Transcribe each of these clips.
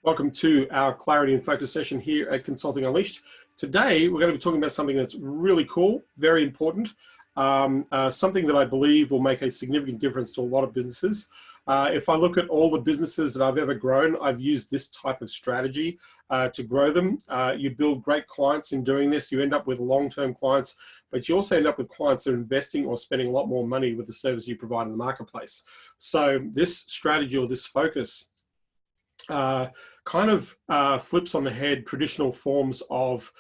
Welcome to our Clarity and Focus session here at Consulting Unleashed. Today, we're going to be talking about something that's really cool, very important, something that I believe will make a significant difference to a lot of businesses. If I look at all the businesses that I've ever grown, I've used this type of strategy to grow them. You build great clients in doing this. You end up with long-term clients, but you also end up with clients that are investing or spending a lot more money with the service you provide in the marketplace. So this strategy or this focus kind of flips on the head traditional forms of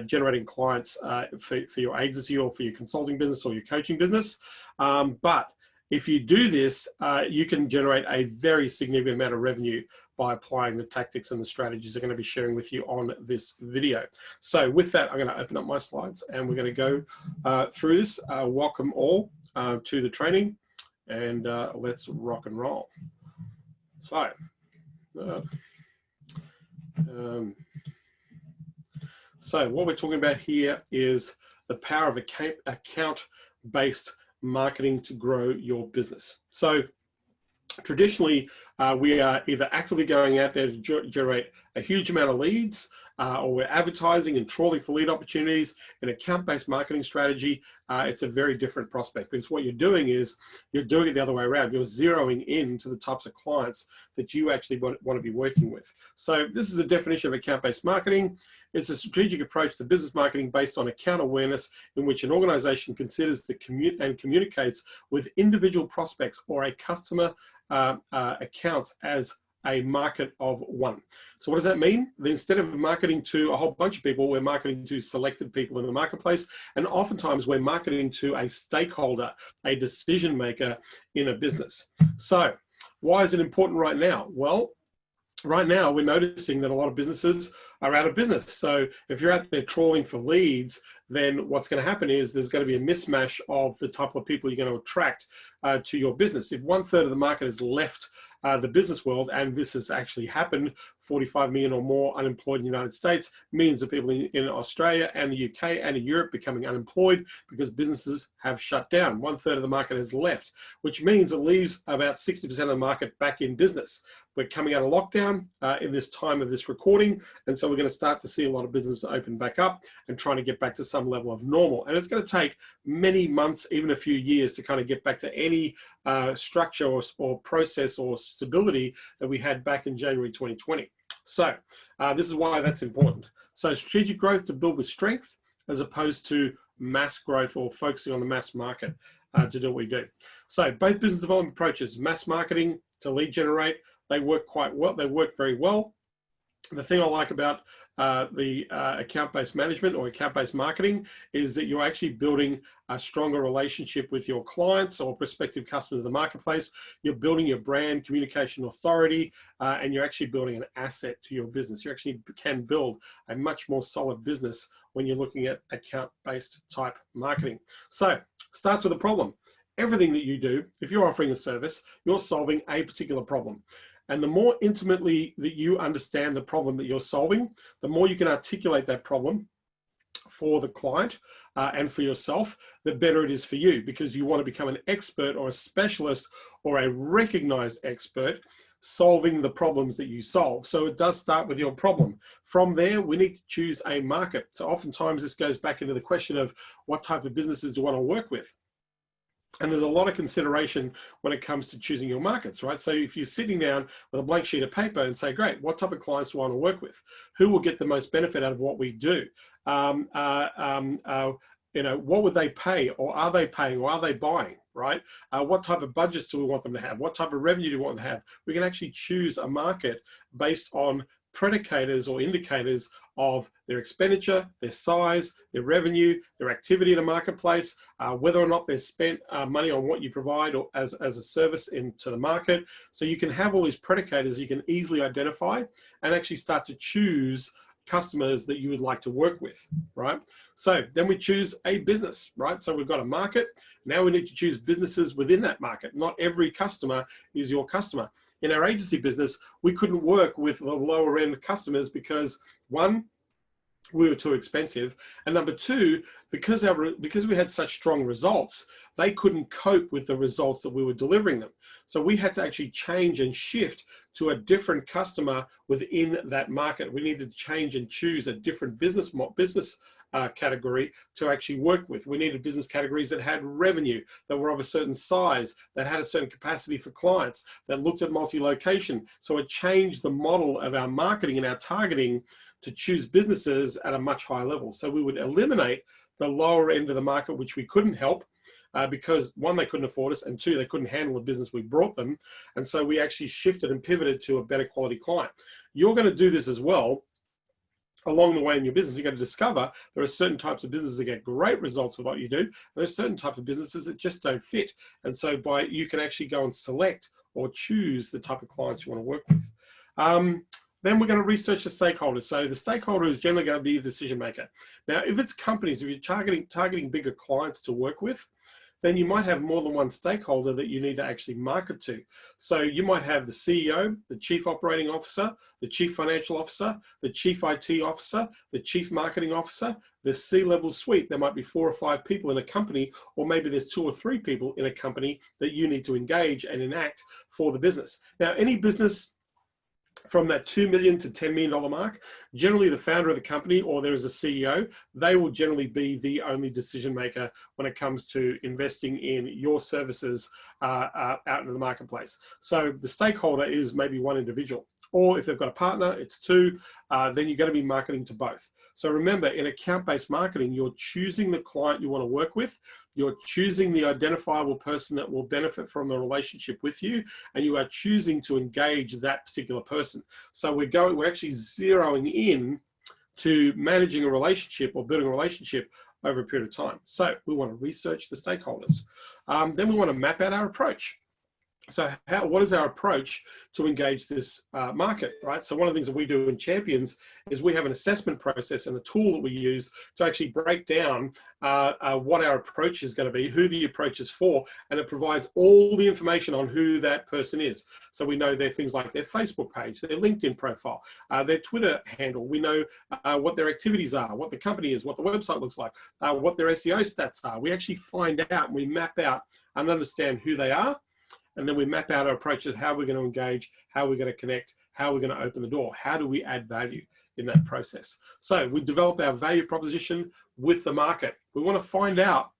generating clients for your agency or for your consulting business or your coaching business. But if you do this, you can generate a very significant amount of revenue by applying the tactics and the strategies I'm going to be sharing with you on this video. So with that, I'm going to open up my slides and we're going to go through this. Welcome all to the training, and let's rock and roll. So. So what we're talking about here is the power of account-based marketing to grow your business. So traditionally, we are either actively going out there to generate a huge amount of leads, or we're advertising and trawling for lead opportunities. In account-based marketing strategy, it's a very different prospect, because what you're doing is you're doing it the other way around. You're zeroing in to the types of clients that you actually want to be working with. So this is a definition of account-based marketing. It's a strategic approach to business marketing based on account awareness, in which an organization considers and communicates with individual prospects or a customer accounts as a market of one. So what does that mean? That instead of marketing to a whole bunch of people, we're marketing to selected people in the marketplace. And oftentimes we're marketing to a stakeholder, a decision maker in a business. So why is it important right now? Well, right now we're noticing that a lot of businesses are out of business. So if you're out there trawling for leads, then what's going to happen is there's going to be a mismatch of the type of people you're going to attract to your business. If 1/3 of the market has left the business world, and this has actually happened, 45 million or more unemployed in the United States, millions of people in Australia and the UK and in Europe becoming unemployed because businesses have shut down. 1/3 of the market has left, which means it leaves about 60% of the market back in business. We're coming out of lockdown in this time of this recording, and so we're going to start to see a lot of businesses open back up and trying to get back to some level of normal. And it's going to take many months, even a few years, to kind of get back to any structure or process or stability that we had back in January 2020. So this is why that's important. So strategic growth to build with strength, as opposed to mass growth or focusing on the mass market to do what we do. So both business development approaches, mass marketing to lead generate, they work quite well. They work very well. The thing I like about the account-based management or account-based marketing is that you're actually building a stronger relationship with your clients or prospective customers in the marketplace. You're building your brand, communication authority, and you're actually building an asset to your business. You actually can build a much more solid business when you're looking at account-based type marketing. So starts with a problem. Everything that you do, if you're offering a service, you're solving a particular problem. And the more intimately that you understand the problem that you're solving, the more you can articulate that problem for the client and for yourself, the better it is for you, because you want to become an expert or a specialist or a recognized expert solving the problems that you solve. So it does start with your problem. From there, we need to choose a market. So oftentimes this goes back into the question of what type of businesses do you want to work with? And there's a lot of consideration when it comes to choosing your markets, right? So if you're sitting down with a blank sheet of paper and say, great, what type of clients do I want to work with? Who will get the most benefit out of what we do? You know, what would they pay, or are they paying, or are they buying, right? What type of budgets do we want them to have? What type of revenue do we want them to have? We can actually choose a market based on predicators or indicators of their expenditure, their size, their revenue, their activity in a marketplace, whether or not they've spent money on what you provide or as a service into the market. So you can have all these predicators you can easily identify and actually start to choose customers that you would like to work with, right? So then we choose a business, right? So we've got a market. Now we need to choose businesses within that market. Not every customer is your customer. In our agency business, we couldn't work with the lower end customers because, one, we were too expensive, and number two, because we had such strong results, they couldn't cope with the results that we were delivering them. So we had to actually change and shift to a different customer within that market. We needed to change and choose a different business category to actually work with. We needed business categories that had revenue, that were of a certain size, that had a certain capacity for clients, that looked at multi-location. So it changed the model of our marketing and our targeting to choose businesses at a much higher level. So we would eliminate the lower end of the market, which we couldn't help because one, they couldn't afford us, and two, they couldn't handle the business we brought them. And so we actually shifted and pivoted to a better quality client. You're going to do this as well. Along the way in your business, you're going to discover there are certain types of businesses that get great results with what you do. And there are certain types of businesses that just don't fit. And so you can actually go and select or choose the type of clients you want to work with. Then we're going to research the stakeholders. So the stakeholder is generally going to be a decision maker. Now, if it's companies, if you're targeting bigger clients to work with, then you might have more than one stakeholder that you need to actually market to. So you might have the CEO, the chief operating officer, the chief financial officer, the chief IT officer, the chief marketing officer, the C-level suite. There might be 4 or 5 people in a company, or maybe there's 2 or 3 people in a company that you need to engage and enact for the business. Now, any business from that $2 million to $10 million mark, generally the founder of the company, or there is a CEO, they will generally be the only decision maker when it comes to investing in your services out into the marketplace. So the stakeholder is maybe one individual, or if they've got a partner, it's 2, then you're going to be marketing to both. So remember, in account-based marketing, you're choosing the client you want to work with, you're choosing the identifiable person that will benefit from the relationship with you, and you are choosing to engage that particular person. So we're actually zeroing in to managing a relationship or building a relationship over a period of time. So we want to research the stakeholders. Then we want to map out our approach. So what is our approach to engage this market, right? So one of the things that we do in Champions is we have an assessment process and a tool that we use to actually break down what our approach is going to be, who the approach is for, and it provides all the information on who that person is. So we know their things like their Facebook page, their LinkedIn profile, their Twitter handle. We know what their activities are, what the company is, what the website looks like, what their SEO stats are. We actually find out and we map out and understand who they are. And then we map out our approach of how we're going to engage, how we're going to connect, how we're going to open the door, how do we add value in that process. So we develop our value proposition with the market. We want to find out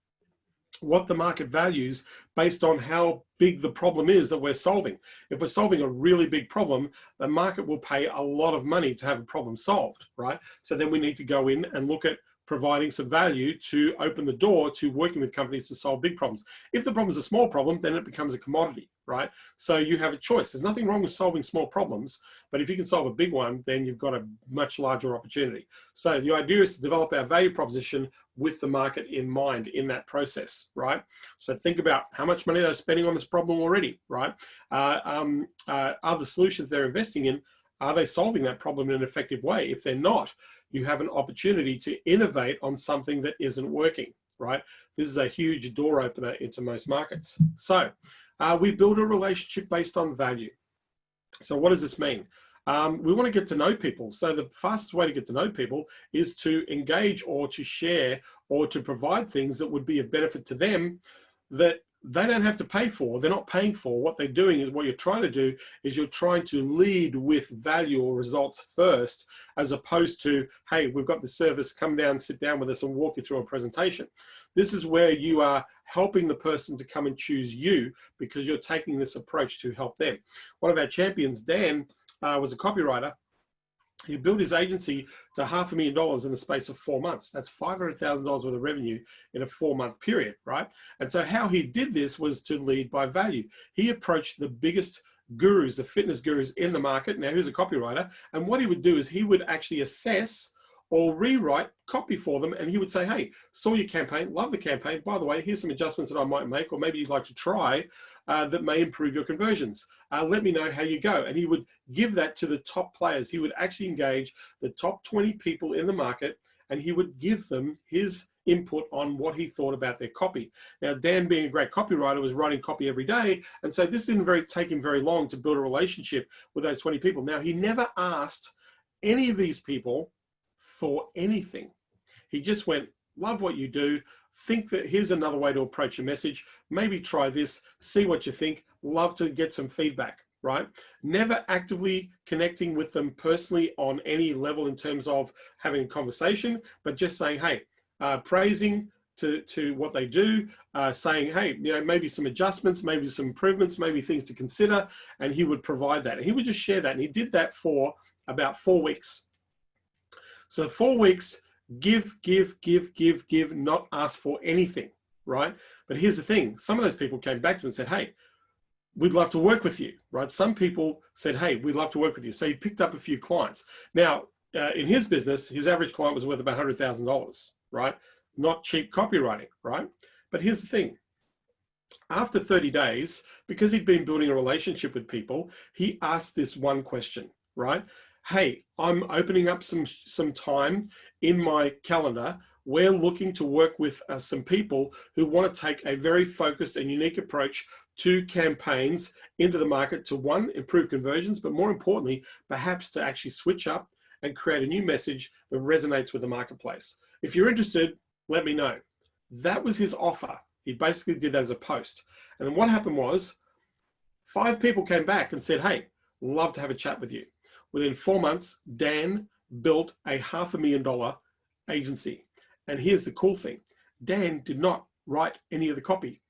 what the market values based on how big the problem is that we're solving. If we're solving a really big problem, the market will pay a lot of money to have a problem solved, right? So then we need to go in and look at providing some value to open the door to working with companies to solve big problems. If the problem is a small problem, then it becomes a commodity, right? So you have a choice. There's nothing wrong with solving small problems, but if you can solve a big one, then you've got a much larger opportunity. So the idea is to develop our value proposition with the market in mind in that process, right? So think about how much money they're spending on this problem already, right? Are the solutions they're investing in, are they solving that problem in an effective way? If they're not, you have an opportunity to innovate on something that isn't working, right? This is a huge door opener into most markets. So we build a relationship based on value. So what does this mean? We want to get to know people. So the fastest way to get to know people is to engage or to share or to provide things that would be of benefit to them that they don't have to pay for. They're not paying for. What they're doing is what you're trying to do is you're trying to lead with value or results first, as opposed to, hey, we've got the service, come down, sit down with us and walk you through a presentation. This is where you are helping the person to come and choose you because you're taking this approach to help them. One of our champions, Dan, was a copywriter. He built his agency to $500,000 in the space of 4 months. That's $500,000 worth of revenue in a 4-month period, right? And so how he did this was to lead by value. He approached the biggest gurus, the fitness gurus in the market. Now, he's a copywriter. And what he would do is he would actually assess or rewrite copy for them. And he would say, hey, saw your campaign, love the campaign. By the way, here's some adjustments that I might make, or maybe you'd like to try that may improve your conversions. Let me know how you go. And he would give that to the top players. He would actually engage the top 20 people in the market, and he would give them his input on what he thought about their copy. Now, Dan, being a great copywriter, was writing copy every day. And so this didn't take him very long to build a relationship with those 20 people. Now, he never asked any of these people for anything. He just went, love what you do, think that here's another way to approach your message, maybe try this, see what you think, love to get some feedback, right? Never actively connecting with them personally on any level in terms of having a conversation, but just saying, hey, praising to what they do, saying, hey, you know, maybe some adjustments, maybe some improvements, maybe things to consider, and he would provide that. And he would just share that, and he did that for about 4 weeks. So 4 weeks, give, not ask for anything, right? But here's the thing, some of those people came back to him and said, hey, we'd love to work with you, right? Some people said, hey, we'd love to work with you. So he picked up a few clients. Now, in his business, his average client was worth about $100,000, right? Not cheap copywriting, right? But here's the thing. After 30 days, because he'd been building a relationship with people, he asked this one question, right? Hey, I'm opening up some time in my calendar. We're looking to work with some people who want to take a very focused and unique approach to campaigns into the market to, one, improve conversions, but more importantly, perhaps to actually switch up and create a new message that resonates with the marketplace. If you're interested, let me know. That was his offer. He basically did that as a post. And then what happened was 5 people came back and said, hey, love to have a chat with you. Within 4 months, Dan built a $500,000 agency. And here's the cool thing. Dan did not write any of the copy.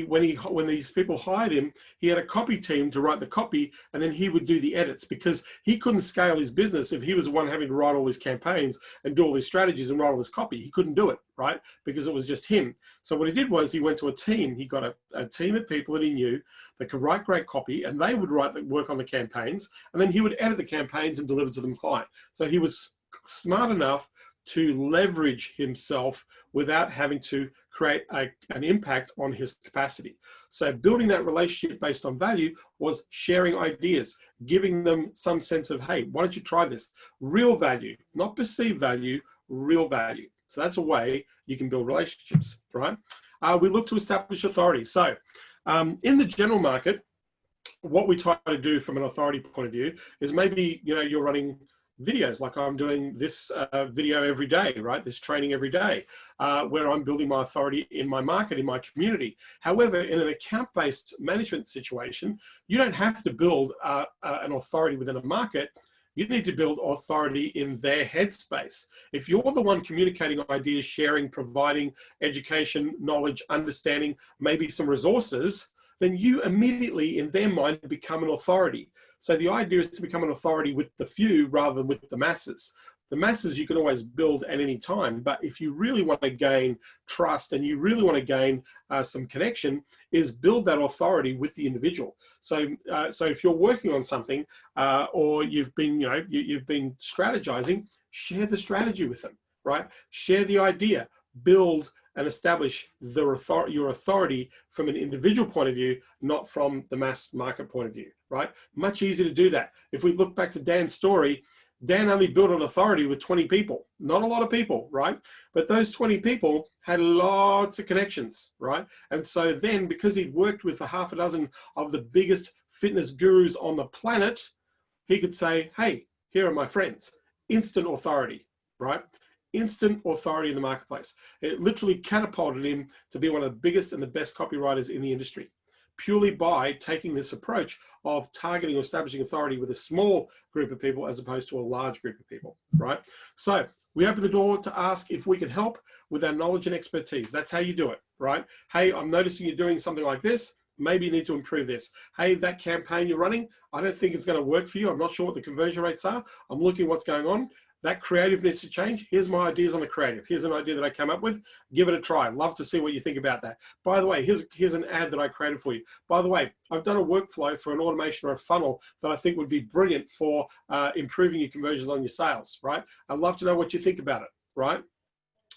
When these people hired him, he had a copy team to write the copy, and then he would do the edits, because he couldn't scale his business if he was the one having to write all these campaigns and do all these strategies and write all this copy. He couldn't do it, right? Because it was just him. So what he did was he went to a team. He got a team of people that he knew that could write great copy, and they would work on the campaigns, and then he would edit the campaigns and deliver to the client. So he was smart enough to leverage himself without having to create an impact on his capacity. So building that relationship based on value was sharing ideas, giving them some sense of, hey, why don't you try this? Real value, not perceived value, real value. So that's a way you can build relationships, right? We look to establish authority. So in the general market, what we try to do from an authority point of view is maybe, you know, you're running videos like I'm doing this video every day, right? This training every day, where I'm building my authority in my market, in my community. However, in an account-based management situation, you don't have to build an authority within a market. You need to build authority in their headspace. If you're the one communicating ideas, sharing, providing education, knowledge, understanding, maybe some resources, then you immediately, in their mind, become an authority. So the idea is to become an authority with the few rather than with the masses. The masses you can always build at any time, but if you really want to gain trust and you really want to gain some connection, is build that authority with the individual. So if you're working on something or you've been, you've been strategizing, share the strategy with them, right? Share the idea, build and establish your authority from an individual point of view, not from the mass market point of view, right? Much easier to do that. If we look back to Dan's story, Dan only built an authority with 20 people, not a lot of people, right? But those 20 people had lots of connections, right? And so then, because he'd worked with a half a dozen of the biggest fitness gurus on the planet, he could say, hey, here are my friends. Instant authority, right? Instant authority in the marketplace. It literally catapulted him to be one of the biggest and the best copywriters in the industry, purely by taking this approach of targeting or establishing authority with a small group of people as opposed to a large group of people, right? So we open the door to ask if we can help with our knowledge and expertise. That's how you do it, right? Hey, I'm noticing you're doing something like this. Maybe you need to improve this. Hey, that campaign you're running, I don't think it's going to work for you. I'm not sure what the conversion rates are. I'm looking at what's going on. That creative needs to change. Here's my ideas on the creative. Here's an idea that I came up with. Give it a try. Love to see what you think about that. By the way, here's an ad that I created for you. By the way, I've done a workflow for an automation or a funnel that I think would be brilliant for improving your conversions on your sales, right? I'd love to know what you think about it, right?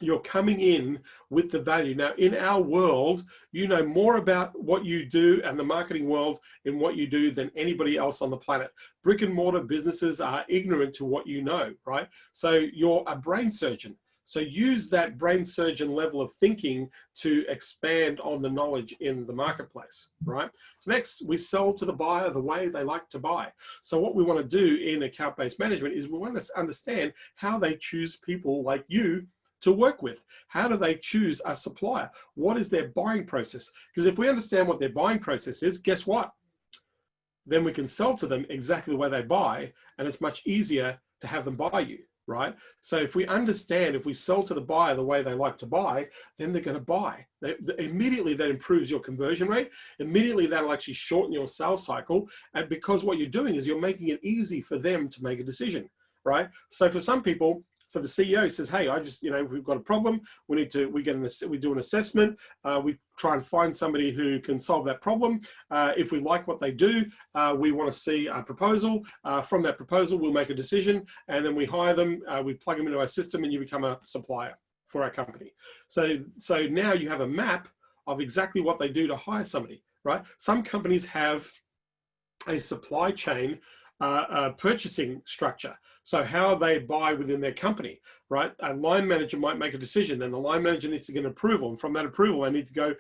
You're coming in with the value. Now, in our world, you know more about what you do and the marketing world in what you do than anybody else on the planet. Brick and mortar businesses are ignorant to what you know, right? So you're a brain surgeon. So use that brain surgeon level of thinking to expand on the knowledge in the marketplace, right? So next, we sell to the buyer the way they like to buy. So what we want to do in account-based management is we want to understand how they choose people like you to work with? How do they choose a supplier? What is their buying process? Because if we understand what their buying process is, guess what? Then we can sell to them exactly the way they buy, and it's much easier to have them buy you, right? So if we understand, if we sell to the buyer the way they like to buy, then they're going to buy. Immediately that improves your conversion rate. Immediately that'll actually shorten your sales cycle. And because what you're doing is you're making it easy for them to make a decision, right? So for some people, for the CEO says, hey, we've got a problem. We do an assessment. We try and find somebody who can solve that problem. If we like what they do, we want to see a proposal. From that proposal, we'll make a decision, and then we hire them. We plug them into our system, and you become a supplier for our company. So now you have a map of exactly what they do to hire somebody, right? Some companies have a supply chain purchasing structure. So how they buy within their company, right? A line manager might make a decision, then the line manager needs to get an approval. And from that approval, they need to go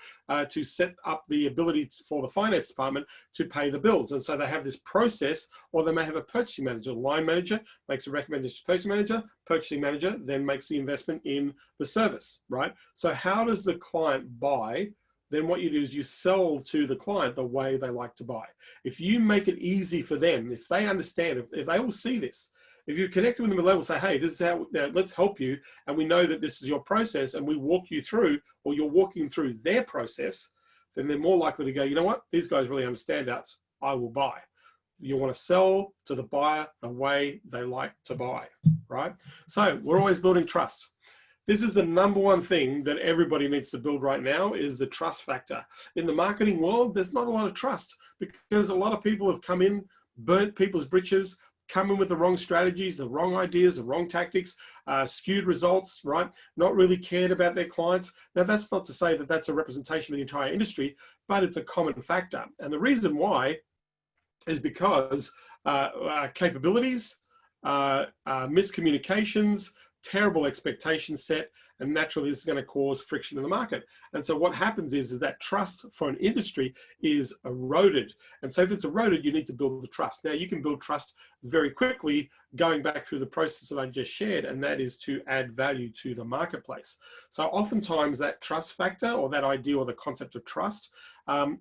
to set up the ability for the finance department to pay the bills. And so they have this process, or they may have a purchasing manager. The line manager makes a recommendation to purchasing manager then makes the investment in the service, right? So how does the client buy? Then what you do is you sell to the client the way they like to buy. If you make it easy for them, if they understand, if they all see this, if you connect with them at a level, say, hey, this is how, let's help you, and we know that this is your process, and we walk you through, or you're walking through their process, then they're more likely to go, you know what, these guys really understand that, I will buy. You want to sell to the buyer the way they like to buy, right? So we're always building trust. This is the number one thing that everybody needs to build right now, is the trust factor. In the marketing world, there's not a lot of trust, because a lot of people have come in, burnt people's britches, come in with the wrong strategies, the wrong ideas, the wrong tactics, skewed results, right? Not really cared about their clients. Now, that's not to say that that's a representation of the entire industry, but it's a common factor. And the reason why is because capabilities, miscommunications, terrible expectation set, and naturally this is going to cause friction in the market. And so what happens is that trust for an industry is eroded. And so if it's eroded, you need to build the trust. Now you can build trust very quickly going back through the process that I just shared, and that is to add value to the marketplace. So oftentimes that trust factor, or that idea or the concept of trust,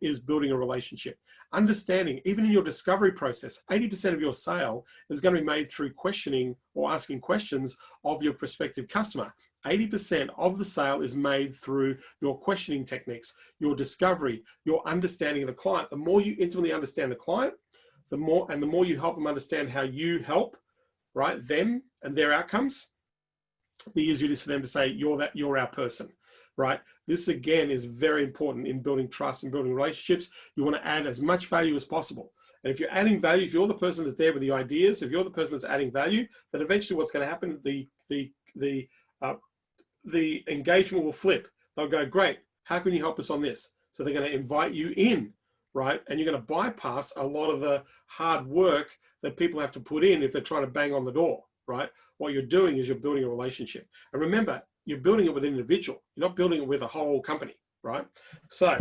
is building a relationship. Understanding, even in your discovery process, 80% of your sale is going to be made through questioning or asking questions of your prospective customer. 80% of the sale is made through your questioning techniques, your discovery, your understanding of the client. The more you intimately understand the client, the more you help them understand how you help, right, them and their outcomes, the easier it is for them to say, you're our person, right? This again is very important in building trust and building relationships. You want to add as much value as possible. And if you're adding value, if you're the person that's there with the ideas, if you're the person that's adding value, then eventually what's going to happen, the engagement will flip. They'll go, great, how can you help us on this? So they're going to invite you in, right? And you're going to bypass a lot of the hard work that people have to put in if they're trying to bang on the door, right? What you're doing is you're building a relationship. And remember, you're building it with an individual. You're not building it with a whole company, right? So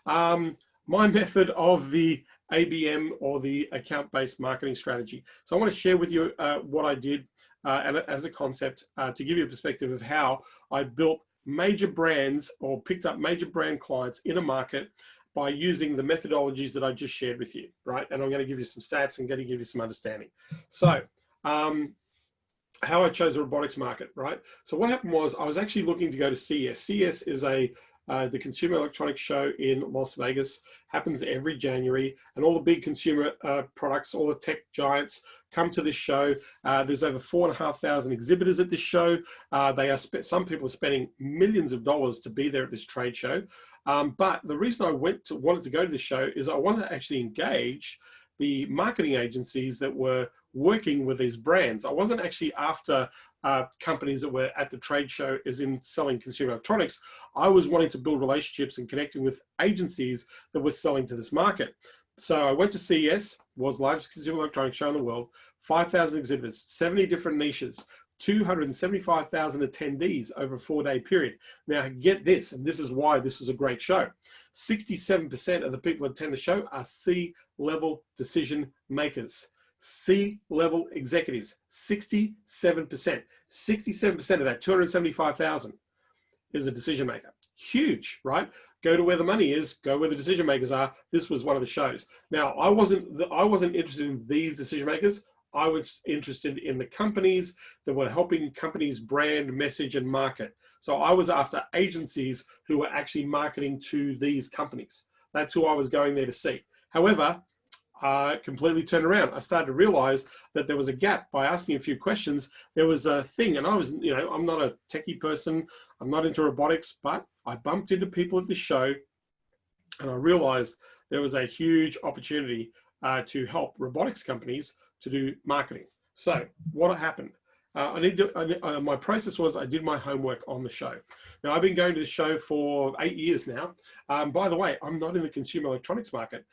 my method of the ABM, or the account-based marketing strategy. So I want to share with you what I did and as a concept to give you a perspective of how I built major brands, or picked up major brand clients in a market by using the methodologies that I just shared with you, right? And I'm going to give you some stats and going to give you some understanding. So how I chose the robotics market, right? So what happened was I was actually looking to go to CES. CES is the Consumer Electronics Show in Las Vegas, happens every January, and all the big consumer products, all the tech giants come to this show. There's over 4,500 exhibitors at this show. Some people are spending millions of dollars to be there at this trade show. But the reason I wanted to go to this show is I wanted to actually engage the marketing agencies that were working with these brands. I wasn't actually after companies that were at the trade show as in selling consumer electronics. I was wanting to build relationships and connecting with agencies that were selling to this market. So I went to CES, world's largest consumer electronics show in the world, 5,000 exhibitors, 70 different niches, 275,000 attendees over a 4-day period. Now get this, and this is why this was a great show. 67% of the people that attend the show are C-level decision makers. C-level executives, 67%. 67% of that 275,000 is a decision maker. Huge, right? Go to where the money is, go where the decision makers are. This was one of the shows. Now, I wasn't interested in these decision makers. I was interested in the companies that were helping companies brand, message, and market. So I was after agencies who were actually marketing to these companies. That's who I was going there to see. However, I completely turned around. I started to realize that there was a gap. By asking a few questions, there was a thing, and I was, I'm not a techie person, I'm not into robotics, but I bumped into people at the show and I realized there was a huge opportunity to help robotics companies to do marketing. So what happened? My process was I did my homework on the show. Now, I've been going to the show for 8 years now. By the way, I'm not in the consumer electronics market.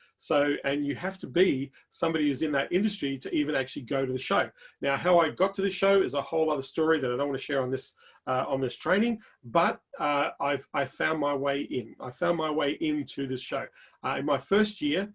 And you have to be somebody who's in that industry to even actually go to the show. Now, how I got to the show is a whole other story that I don't want to share on this training, but I found my way in. I found my way into this show. In my first year,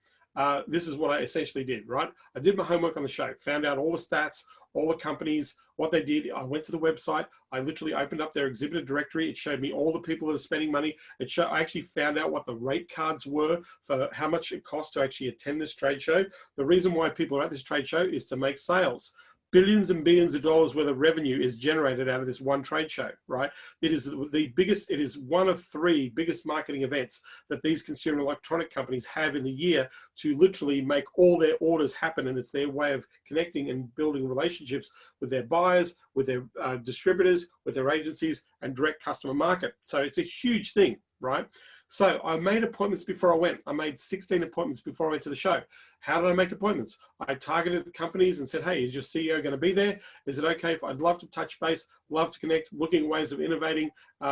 this is what I essentially did, right? I did my homework on the show, found out all the stats, all the companies, what they did. I went to the website. I literally opened up their exhibitor directory. It showed me all the people that are spending money. I actually found out what the rate cards were for how much it costs to actually attend this trade show. The reason why people are at this trade show is to make sales. Billions and billions of dollars worth of revenue is generated out of this one trade show, right? It is the biggest, it is one of 3 biggest marketing events that these consumer electronic companies have in the year to literally make all their orders happen. And it's their way of connecting and building relationships with their buyers, with their distributors, with their agencies, and direct customer market. So it's a huge thing, right? So I made appointments before I went. I made 16 appointments before I went to the show. How did I make appointments? I targeted the companies and said, hey, is your CEO going to be there? Is it okay if I'd love to touch base, love to connect, looking at ways of innovating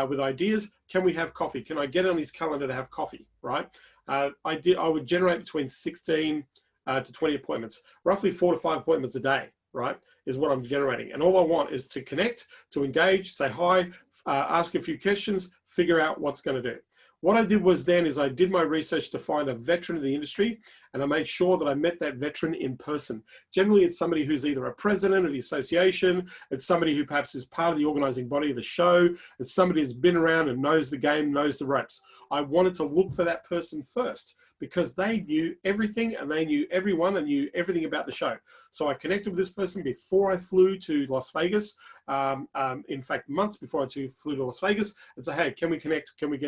with ideas? Can we have coffee? Can I get on his calendar to have coffee, right? I would generate between 16 to 20 appointments, roughly 4 to 5 appointments a day, right, is what I'm generating. And all I want is to connect, to engage, say hi, ask a few questions, figure out what's going to do. What I did was I did my research to find a veteran of the industry, and I made sure that I met that veteran in person. Generally, it's somebody who's either a president of the association, it's somebody who perhaps is part of the organizing body of the show, it's somebody who's been around and knows the game, knows the ropes. I wanted to look for that person first because they knew everything and they knew everyone and knew everything about the show. So I connected with this person before I flew to Las Vegas. In fact, months before I flew to Las Vegas, and say, hey, can we connect? Can we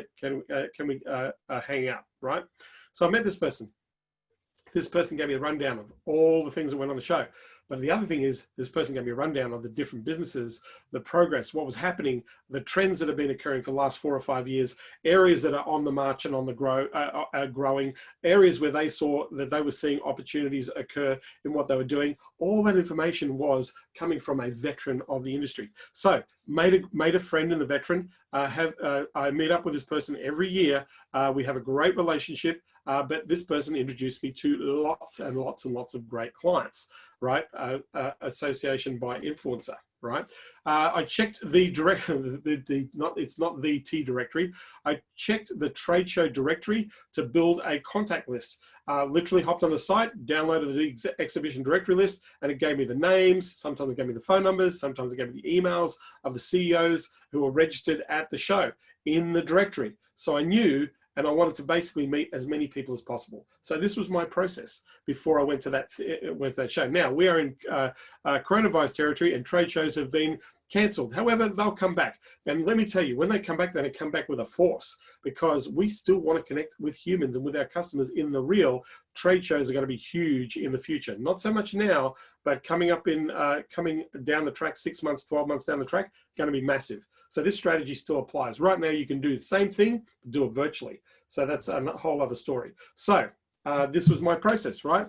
hang out, right? So I met this person. This person gave me a rundown of all the things that went on the show. But the other thing is, this person gave me a rundown of the different businesses, the progress, what was happening, the trends that have been occurring for the last 4 or 5 years, areas that are on the march and on the growing, areas where they saw that they were seeing opportunities occur in what they were doing. All that information was coming from a veteran of the industry. So made a friend in the veteran. I meet up with this person every year. We have a great relationship. But this person introduced me to lots and lots and lots of great clients, right? Association by influencer, right? I checked the it's not the T directory. I checked the trade show directory to build a contact list. Literally hopped on the site, downloaded the exhibition directory list, and it gave me the names. Sometimes it gave me the phone numbers. Sometimes it gave me the emails of the CEOs who were registered at the show in the directory. So I knew, and I wanted to basically meet as many people as possible. So this was my process before I went to that show. Now we are in coronavirus territory, and trade shows have been cancelled. However, they'll come back. And let me tell you, when they come back with a force, because we still want to connect with humans and with our customers in the real. Trade shows are going to be huge in the future. Not so much now, but coming down the track, 6 months, 12 months down the track, going to be massive. So this strategy still applies. Right now, you can do the same thing, but do it virtually. So that's a whole other story. So this was my process, right?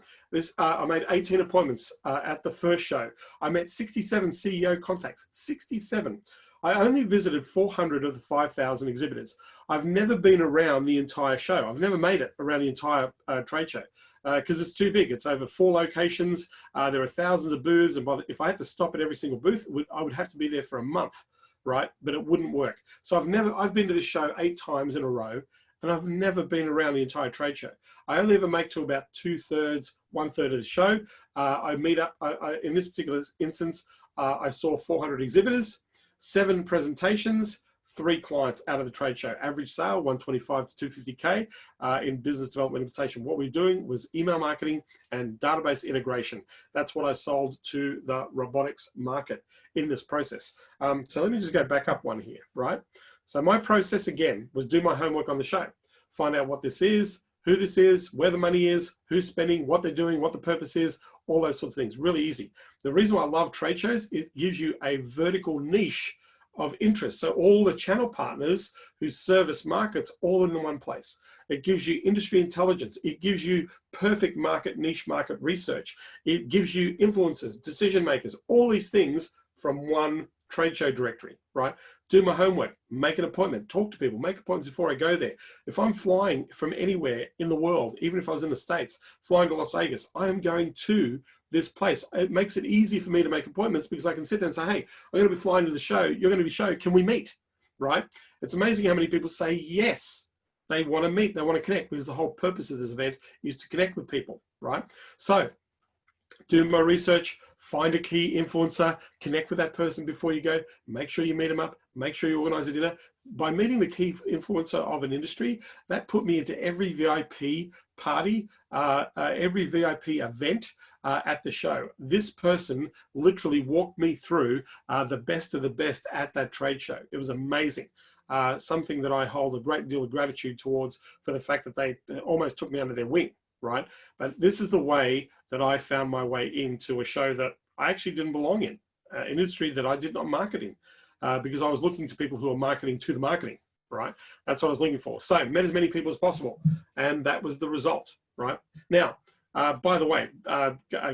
I made 18 appointments at the first show. I met 67 CEO contacts, 67. I only visited 400 of the 5,000 exhibitors. I've never been around the entire show. I've never made it around the entire trade show because it's too big. It's over 4 locations. There are thousands of booths. And if I had to stop at every single booth, I would have to be there for a month, right? But it wouldn't work. So I've been to this show 8 times in a row. and I've never been around the entire trade show. I only ever make to about 2/3, 1/3 of the show. I meet up, in this particular instance, I saw 400 exhibitors, 7 presentations, 3 clients out of the trade show. Average sale, 125 to 250K in business development implementation. What we're doing was email marketing and database integration. That's what I sold to the robotics market in this process. So let me just go back up one here, right? So my process again was do my homework on the show, find out what this is, who this is, where the money is, who's spending, what they're doing, what the purpose is, all those sorts of things. Really easy. The reason why I love trade shows, it gives you a vertical niche of interest. So all the channel partners who service markets all in one place. It gives you industry intelligence. It gives you perfect market, niche market research. It gives you influencers, decision makers, all these things from one trade show directory, right? Do my homework, make an appointment, talk to people, make appointments before I go there. If I'm flying from anywhere in the world, even if I was in the States, flying to Las Vegas, I am going to this place. It makes it easy for me to make appointments because I can sit there and say, hey, I'm going to be flying to the show. You're going to be show. Can we meet? Right? It's amazing how many people say yes. They want to meet. They want to connect because the whole purpose of this event is to connect with people. Right? So do my research, find a key influencer, connect with that person before you go, make sure you meet them up, make sure you organize a dinner. By meeting the key influencer of an industry, that put me into every VIP party, every VIP event at the show. This person literally walked me through the best of the best at that trade show. It was amazing. Something that I hold a great deal of gratitude towards for the fact that they almost took me under their wing, right? But this is the way that I found my way into a show that I actually didn't belong in, an industry that I did not market in, because I was looking to people who are marketing to the marketing, right? That's what I was looking for. So met as many people as possible, and that was the result, right? Now, by the way,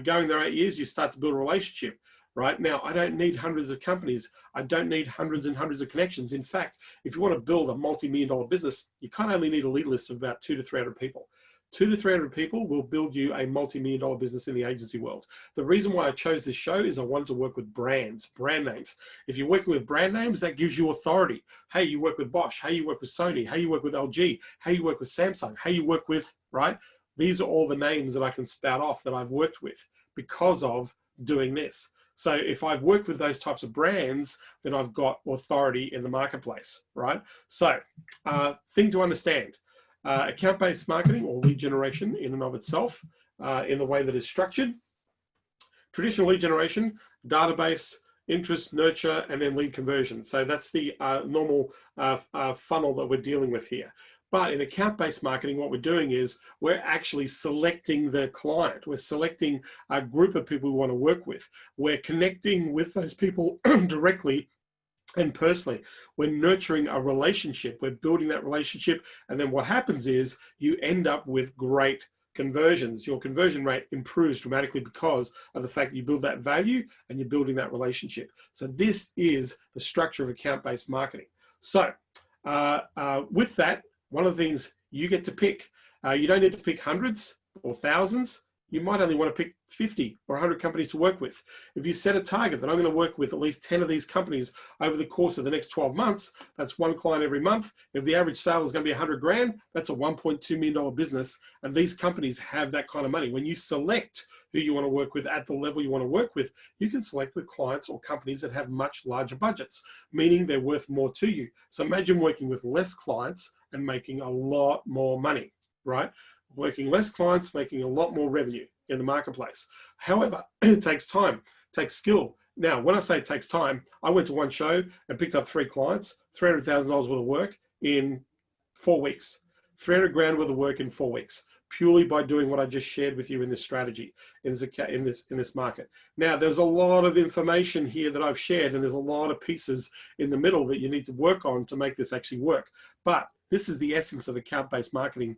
going there 8 years, you start to build a relationship. Right now, I don't need hundreds of companies. I don't need hundreds and hundreds of connections. In fact, if you want to build a multi-million-dollar business, you kind of only need a lead list of about 200 to 300 people. 200 to 300 people will build you a multi-million-dollar business in the agency world. The reason why I chose this show is I wanted to work with brands, brand names. If you're working with brand names, that gives you authority. Hey, you work with Bosch. Hey, you work with Sony. Hey, you work with LG. Hey, you work with Samsung. Hey, you work with, right? These are all the names that I can spout off that I've worked with because of doing this. So if I've worked with those types of brands, then I've got authority in the marketplace, right? So thing to understand, account-based marketing or lead generation in and of itself, in the way that is structured. Traditional lead generation, database, interest, nurture, and then lead conversion. So that's the normal funnel that we're dealing with here. But in account-based marketing, what we're doing is we're actually selecting the client. We're selecting a group of people we want to work with. We're connecting with those people directly and personally. We're nurturing a relationship. We're building that relationship. And then what happens is you end up with great conversions. Your conversion rate improves dramatically because of the fact that you build that value and you're building that relationship. So this is the structure of account-based marketing. So with that, one of the things you get to pick, you don't need to pick hundreds or thousands. You might only want to pick 50 or 100 companies to work with. If you set a target that I'm going to work with at least 10 of these companies over the course of the next 12 months, that's one client every month. If the average sale is going to be 100 grand, that's a $1.2 million business. And these companies have that kind of money. When you select who you want to work with at the level you want to work with, you can select with clients or companies that have much larger budgets, meaning they're worth more to you. So imagine working with less clients and making a lot more money, right? Working less clients, making a lot more revenue in the marketplace. However, it takes time, it takes skill. Now, when I say it takes time, I went to one show and picked up 3 clients, $300,000 worth of work in 4 weeks, 300 grand worth of work in 4 weeks, purely by doing what I just shared with you in this strategy, in this market. Now, there's a lot of information here that I've shared, and there's a lot of pieces in the middle that you need to work on to make this actually work. But this is the essence of account-based marketing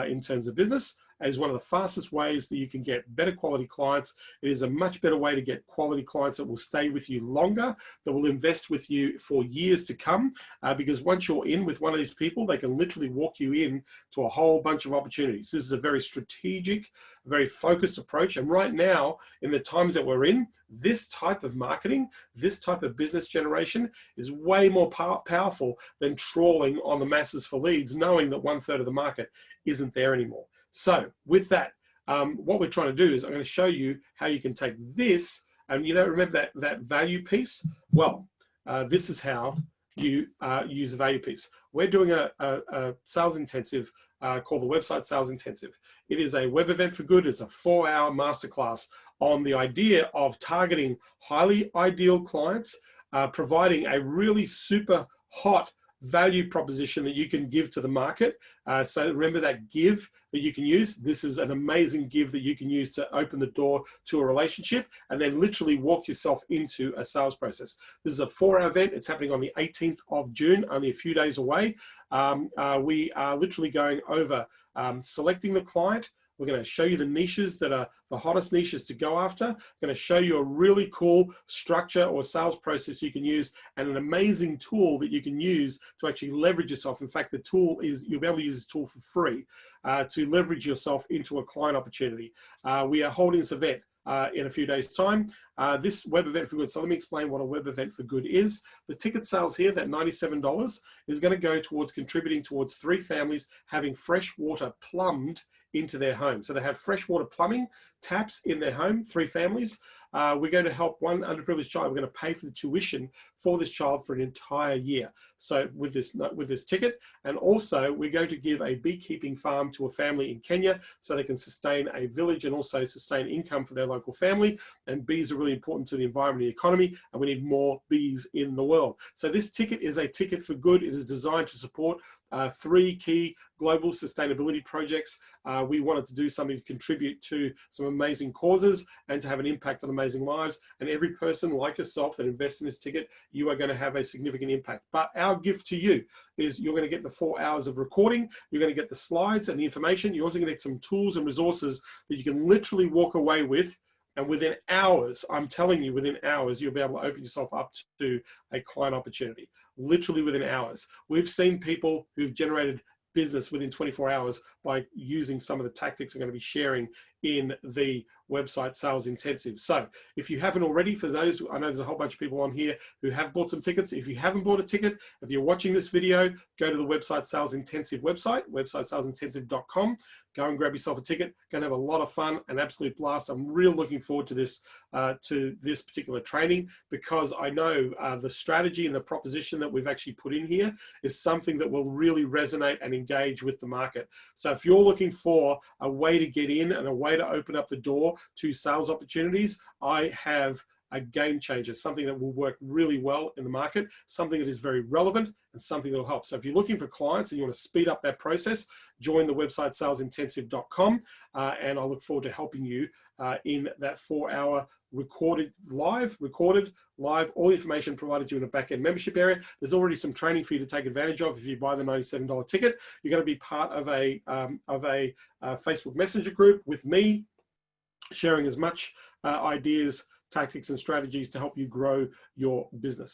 in terms of business. is one of the fastest ways that you can get better quality clients. It is a much better way to get quality clients that will stay with you longer, that will invest with you for years to come, because once you're in with one of these people, they can literally walk you in to a whole bunch of opportunities. This is a very strategic, very focused approach. And right now, in the times that we're in, this type of marketing, this type of business generation is way more powerful than trawling on the masses for leads, knowing that 1/3 of the market isn't there anymore. So with that, what we're trying to do is I'm going to show you how you can take this, and remember that value piece? Well, this is how you use a value piece. We're doing a sales intensive called the Website Sales Intensive. It is a web event for good. It's a 4-hour masterclass on the idea of targeting highly ideal clients, providing a really super hot value proposition that you can give to the market. So remember that give that you can use. This is an amazing give that you can use to open the door to a relationship and then literally walk yourself into a sales process. This is a 4-hour event. It's happening on the 18th of June, only a few days away. We are literally going over selecting the client. We're going to show you the niches that are the hottest niches to go after. I'm going to show you a really cool structure or sales process you can use, and an amazing tool that you can use to actually leverage yourself. In fact, the tool is, you'll be able to use this tool for free to leverage yourself into a client opportunity. We are holding this event in a few days' time. This web event for good. So let me explain what a web event for good is. The ticket sales here, that $97, is going to go towards contributing towards 3 families having fresh water plumbed into their home. So they have freshwater plumbing taps in their home, 3 families. We're going to help one underprivileged child. We're going to pay for the tuition for this child for an entire year. So with this ticket, and also we're going to give a beekeeping farm to a family in Kenya so they can sustain a village and also sustain income for their local family. And bees are really important to the environment and the economy, and we need more bees in the world. So this ticket is a ticket for good. It is designed to support 3 key global sustainability projects. We wanted to do something to contribute to some amazing causes and to have an impact on amazing lives. And every person like yourself that invests in this ticket, you are going to have a significant impact. But our gift to you is you're going to get the 4 hours of recording. You're going to get the slides and the information. You're also going to get some tools and resources that you can literally walk away with. And within hours, I'm telling you, within hours, you'll be able to open yourself up to a client opportunity. Literally within hours. We've seen people who've generated business within 24 hours by using some of the tactics I'm going to be sharing in the Website Sales Intensive. So if you haven't already, for those, I know there's a whole bunch of people on here who have bought some tickets. If you haven't bought a ticket, if you're watching this video, go to the Website Sales Intensive website, websitesalesintensive.com. Go and grab yourself a ticket. Going to have a lot of fun, an absolute blast. I'm really looking forward to this particular training, because I know the strategy and the proposition that we've actually put in here is something that will really resonate and engage with the market. So if you're looking for a way to get in and a way to open up the door to sales opportunities, I have a game changer, something that will work really well in the market, something that is very relevant and something that will help. So if you're looking for clients and you want to speed up that process, join the websitesalesintensive.com, and I look forward to helping you in that 4-hour recorded live, all the information provided to you in a back-end membership area. There's already some training for you to take advantage of. If you buy the $97 ticket, you're going to be part of a Facebook Messenger group with me, sharing as much ideas, tactics, and strategies to help you grow your business.